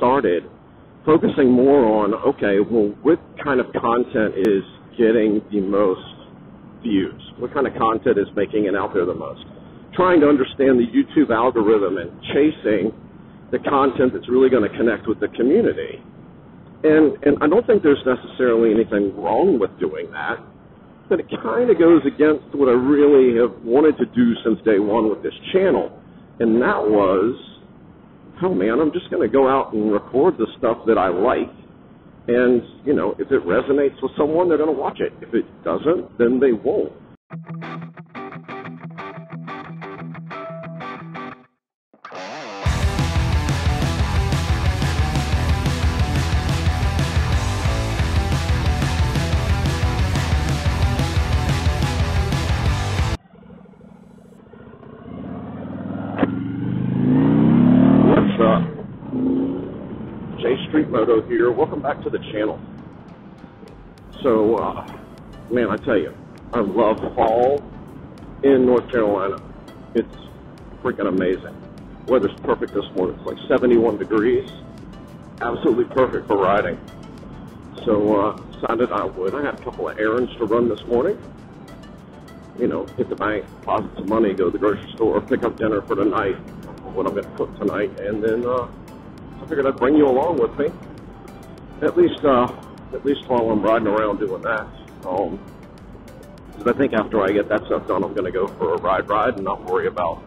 started focusing more on, okay, well, what kind of content is getting the most views? What kind of content is making it out there the most? Trying to understand the YouTube algorithm and chasing the content that's really going to connect with the community. And I don't think there's necessarily anything wrong with doing that, but it kind of goes against what I really have wanted to do since day one with this channel. And that was, oh man, I'm just going to go out and record the stuff that I like. And, you know, if it resonates with someone, they're going to watch it. If it doesn't, then they won't. Moto here. Welcome back to the channel. So, man, I tell you, I love fall in North Carolina. It's freaking amazing. Weather's perfect this morning. It's like 71 degrees. Absolutely perfect for riding. So, decided I would. I had a couple of errands to run this morning. You know, hit the bank, deposit some money, go to the grocery store, pick up dinner for the night, what I'm going to cook tonight, and then, I figured I'd bring you along with me, at least while I'm riding around doing that. Because I think after I get that stuff done, I'm going to go for a ride and not worry about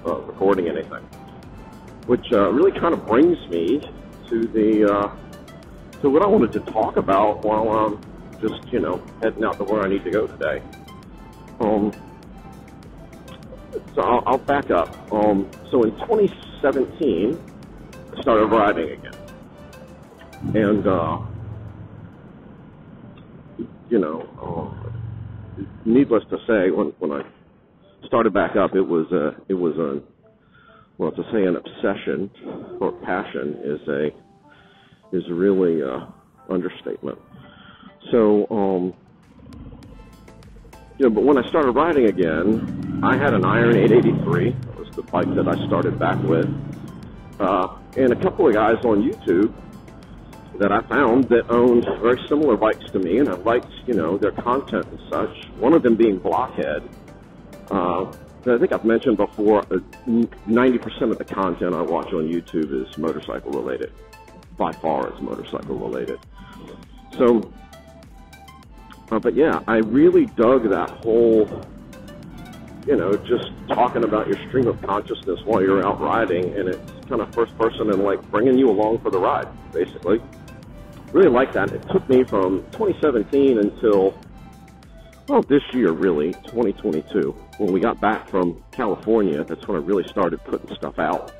recording anything. Which really kind of brings me to the to what I wanted to talk about while I'm just, you know, heading out to where I need to go today. So I'll back up. So in 2017. Started riding again, and you know, needless to say, when I started back up, it was well, to say an obsession or passion is really understatement. So you know, but when I started riding again, I had an Iron 883. That was the bike that I started back with. And a couple of guys on YouTube that I found that owned very similar bikes to me, and I liked, you know, their content and such. One of them being Blockhead. I think I've mentioned before, 90% of the content I watch on YouTube is motorcycle related. By far, it's motorcycle related. So, but yeah, I really dug that whole, you know, just talking about your stream of consciousness while you're out riding, and it's kind of first person and like bringing you along for the ride, basically. Really like that. It took me from 2017 until, well, this year really, 2022. When we got back from California, that's when I really started putting stuff out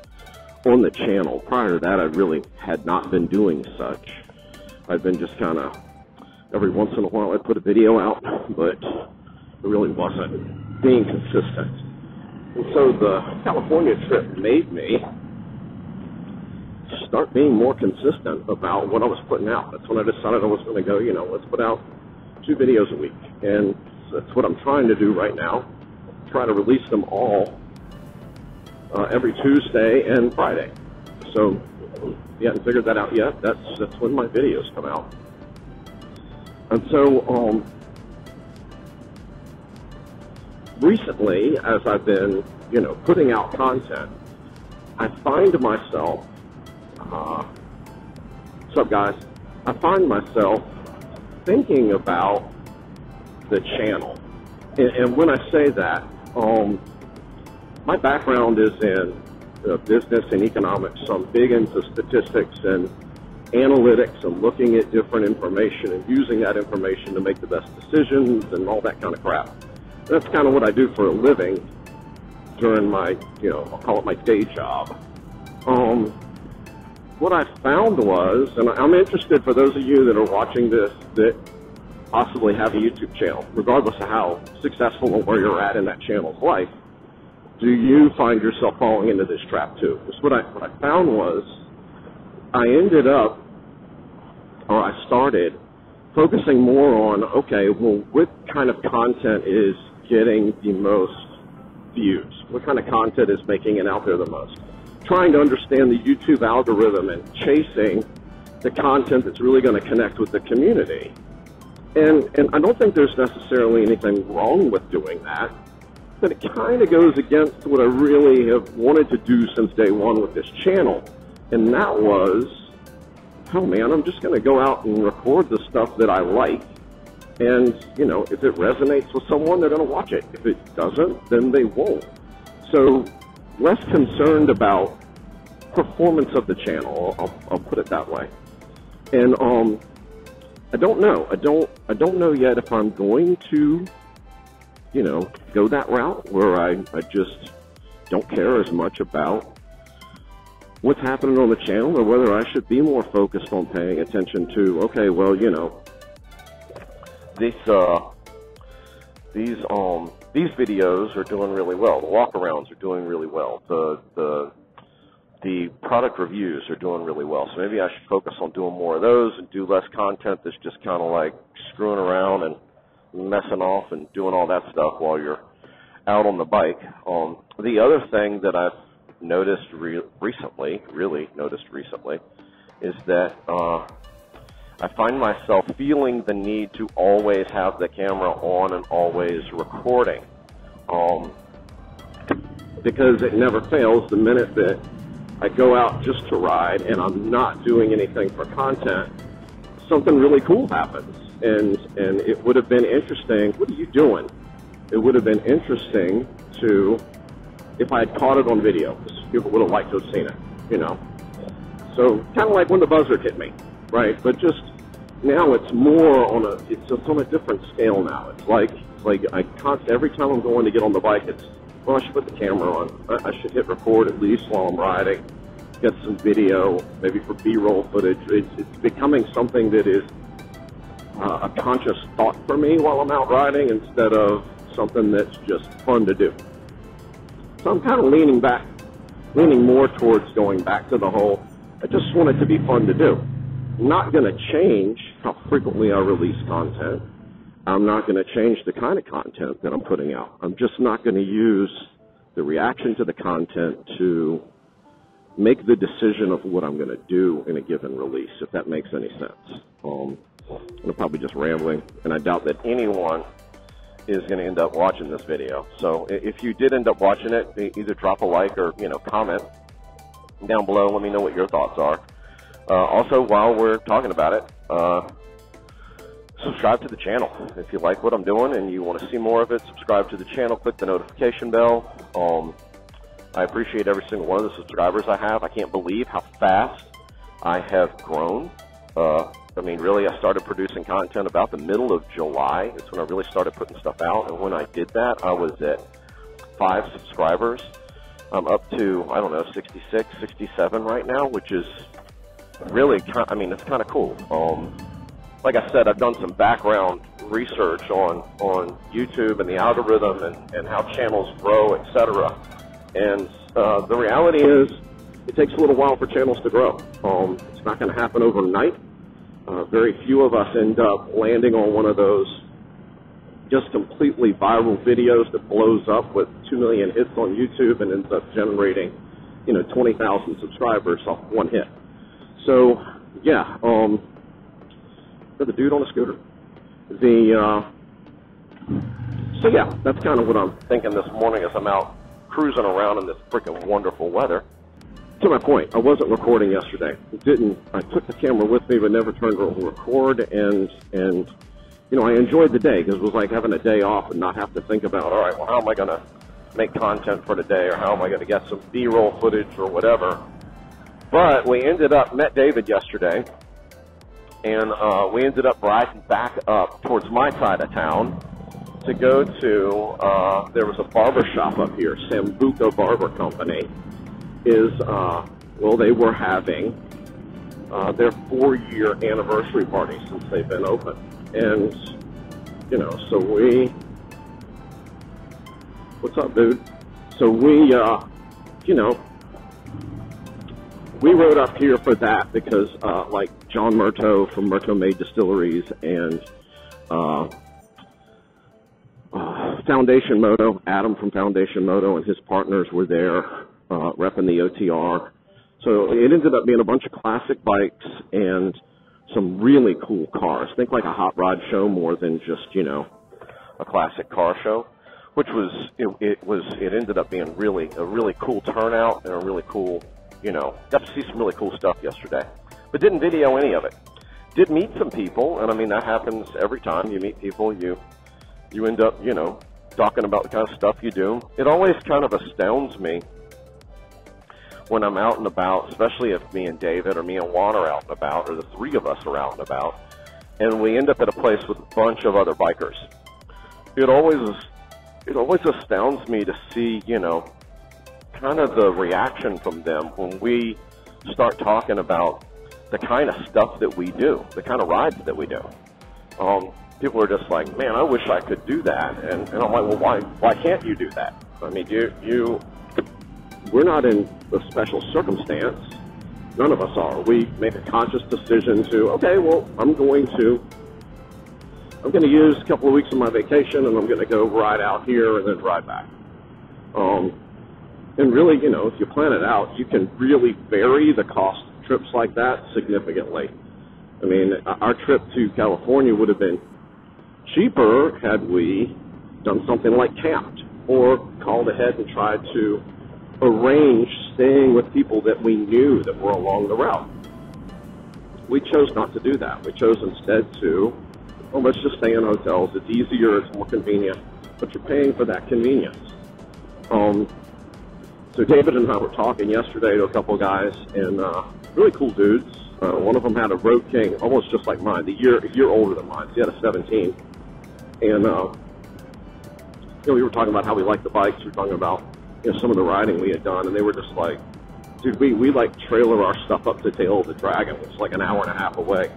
on the channel. Prior to that, I really had not been doing such. I've been just kind of, every once in a while I'd put a video out, but it really wasn't being consistent. And so the California trip made me start being more consistent about what I was putting out. That's when I decided I was going to go, you know, let's put out 2 videos a week. And that's what I'm trying to do right now. Try to release them all every Tuesday and Friday. So if you haven't figured that out yet, that's when my videos come out. And so recently, as I've been, you know, putting out content, I find myself, what's up guys? I find myself thinking about the channel. And when I say that, my background is in business and economics, so I'm big into statistics and analytics and looking at different information and using that information to make the best decisions and all that kind of crap. That's kind of what I do for a living during my, you know, I'll call it my day job. What I found was, and I'm interested for those of you that are watching this that possibly have a YouTube channel, regardless of how successful or where you're at in that channel's life, do you find yourself falling into this trap too? Because what I found was I ended up, or I started focusing more on, okay, well, what kind of content is getting the most views? What kind of content is making it out there the most? trying to understand the YouTube algorithm and chasing the content that's really going to connect with the community. And I don't think there's necessarily anything wrong with doing that, but it kind of goes against what I really have wanted to do since day one with this channel. And that was, oh man, I'm just going to go out and record the stuff that I like. And, you know, if it resonates with someone, they're going to watch it. If it doesn't, then they won't. So, less concerned about performance of the channel, I'll put it that way. And I don't know. I don't know yet if I'm going to, you know, go that route where I just don't care as much about what's happening on the channel, or whether I should be more focused on paying attention to, okay, well, you know, these videos are doing really well. The walkarounds are doing really well. The product reviews are doing really well. So maybe I should focus on doing more of those and do less content that's just kind of like screwing around and messing off and doing all that stuff while you're out on the bike. The other thing that I've noticed recently, is that I find myself feeling the need to always have the camera on and always recording. Because it never fails, the minute that I go out just to ride and I'm not doing anything for content, something really cool happens. And it would have been interesting. What are you doing? It would have been interesting to, if I had caught it on video, because people would have liked to have seen it, you know. So kind of like when the buzzard hit me, right? But just now it's more on a different scale now. It's like every time I'm going to get on the bike, it's, well, I should put the camera on. I should hit record at least while I'm riding, get some video, maybe for B-roll footage. It's becoming something that is a conscious thought for me while I'm out riding, instead of something that's just fun to do. So I'm kind of leaning more towards going back to the whole, I just want it to be fun to do. I'm not going to change how frequently I release content. I'm not going to change the kind of content that I'm putting out. I'm just not going to use the reaction to the content to make the decision of what I'm going to do in a given release, if that makes any sense. I'm probably just rambling, and I doubt that anyone is going to end up watching this video. So if you did end up watching it, either drop a like or, you know, comment down below. Let me know what your thoughts are. Also, while we're talking about it, subscribe to the channel. If you like what I'm doing and you want to see more of it, subscribe to the channel, click the notification bell. I appreciate every single one of the subscribers I have. I can't believe how fast I have grown. I mean, really, I started producing content about the middle of July. It's when I really started putting stuff out. And when I did that, I was at 5 subscribers. I'm up to, I don't know, 66, 67 right now, which is really, I mean, it's kind of cool. Like I said, I've done some background research on YouTube and the algorithm and how channels grow, etc. And the reality is, it takes a little while for channels to grow. It's not going to happen overnight. Very few of us end up landing on one of those just completely viral videos that blows up with 2 million hits on YouTube and ends up generating, you know, 20,000 subscribers off one hit. So, yeah, the dude on a scooter. So yeah, that's kind of what I'm thinking this morning as I'm out cruising around in this freaking wonderful weather. To my point, I wasn't recording yesterday. I took the camera with me, but never turned to record, and you know, I enjoyed the day, because it was like having a day off and not have to think about, all right, well, how am I going to make content for today, or how am I going to get some B-roll footage or whatever. But we met David yesterday, and we ended up riding back up towards my side of town to go to, there was a barber shop up here, Sambuca Barber Company, well, they were having their 4-year anniversary party since they've been open. And, you know, so what's up, dude? So we, you know, we rode up here for that because, like, John Moto from Moto Made Distilleries and Foundation Moto, Adam from Foundation Moto and his partners were there. repping the OTR. So it ended up being a bunch of classic bikes and some really cool cars. Think like a hot rod show more than just, you know, a classic car show, which was, it ended up being a really cool turnout and a really cool, you know, got to see some really cool stuff yesterday, but didn't video any of it. Did meet some people, and I mean, that happens every time you meet people, you end up, you know, talking about the kind of stuff you do. It always kind of astounds me when I'm out and about, especially if me and David or me and Juan are out and about, or the three of us are out and about, and we end up at a place with a bunch of other bikers. It always astounds me to see, you know, kind of the reaction from them when we start talking about the kind of stuff that we do, the kind of rides that we do. People are just like, man, I wish I could do that. And I'm like, well, why can't you do that? I mean, we're not in a special circumstance. None of us are. We make a conscious decision to, okay, well, I'm going to use a couple of weeks of my vacation, and I'm going to go ride out here and then ride back. And really, you know, if you plan it out, you can really vary the cost of trips like that significantly. I mean, our trip to California would have been cheaper had we done something like camped or called ahead and tried to arrange staying with people that we knew that were along the route. We chose not to do that. We chose instead to, well, let's just stay in hotels. It's easier, it's more convenient, but you're paying for that convenience. So David and I were talking yesterday to a couple of guys, and really cool dudes. One of them had a Road King, almost just like mine, a year older than mine. So he had a 17. And you know, we were talking about how we liked the bikes. We were talking about, you know, some of the riding we had done, and they were just like, dude, we like trailer our stuff up to Tail of the Dragon. It's like an hour and a half away.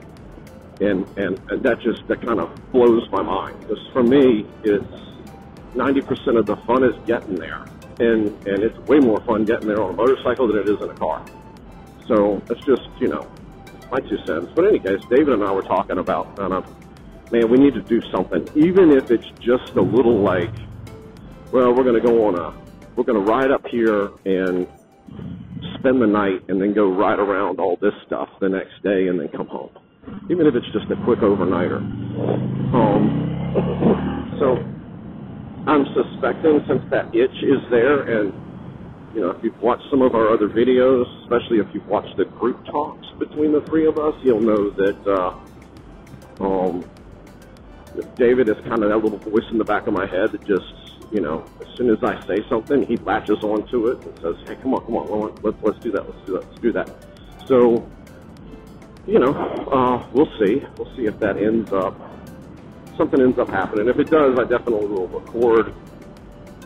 And that kind of blows my mind, because for me, it's 90% of the fun is getting there, and it's way more fun getting there on a motorcycle than it is in a car. So that's just, you know, my 2 cents. But in any case, David and I were talking about, man, we need to do something, even if it's just a little like, well, we're going to ride up here and spend the night and then go ride around all this stuff the next day and then come home. Even if it's just a quick overnighter. So I'm suspecting, since that itch is there, and you know, if you've watched some of our other videos, especially if you've watched the group talks between the three of us, you'll know that David is kind of that little voice in the back of my head that just, you know, as soon as I say something, he latches onto it and says, hey, come on, let's do that. So, you know, we'll see if that something ends up happening. If it does, I definitely will record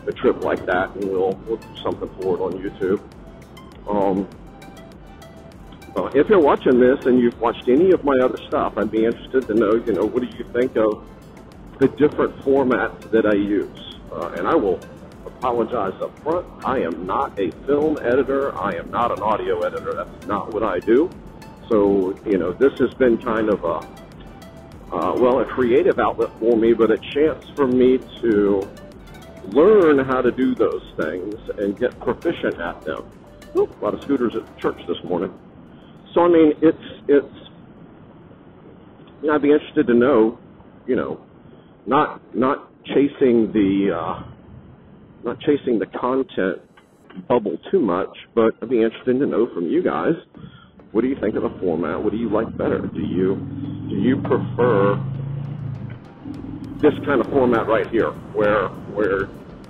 a trip like that, and we'll do something for it on YouTube. If you're watching this and you've watched any of my other stuff, I'd be interested to know, you know, what do you think of the different formats that I use? And I will apologize up front. I am not a film editor. I am not an audio editor. That's not what I do. So, you know, this has been kind of a creative outlet for me, but a chance for me to learn how to do those things and get proficient at them. Oop, a lot of scooters at church this morning. So, I mean, it's you know, I'd be interested to know, you know, not chasing the content bubble too much, but I'd be interested to know from you guys, what do you think of the format? What do you like better? Do you prefer this kind of format right here, where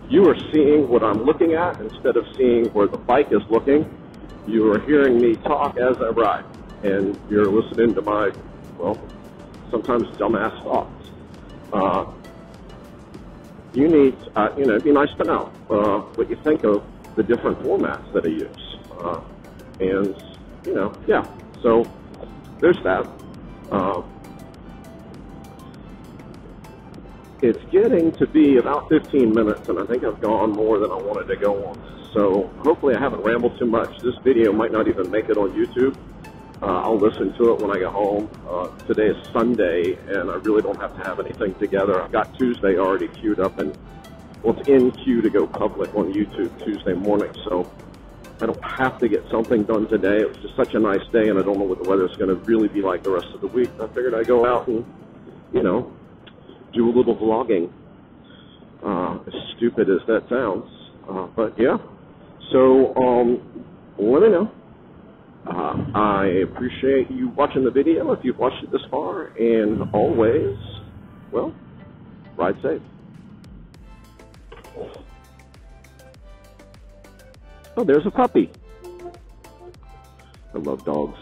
you are seeing what I'm looking at instead of seeing where the bike is looking? You are hearing me talk as I ride, and you're listening to my, well, sometimes dumbass thoughts. You need, you know, it'd be nice to know what you think of the different formats that I use. And, you know, yeah, so there's that. It's getting to be about 15 minutes, and I think I've gone more than I wanted to go on. So hopefully I haven't rambled too much. This video might not even make it on YouTube. I'll listen to it when I get home. Today is Sunday, and I really don't have to have anything together. I've got Tuesday already queued up, and well, it's in queue to go public on YouTube Tuesday morning. So I don't have to get something done today. It was just such a nice day, and I don't know what the weather's going to really be like the rest of the week. I figured I'd go out and, you know, do a little vlogging. As stupid as that sounds. But yeah. So, let me know. I appreciate you watching the video if you've watched it this far, and always, well, ride safe. Oh, there's a puppy. I love dogs.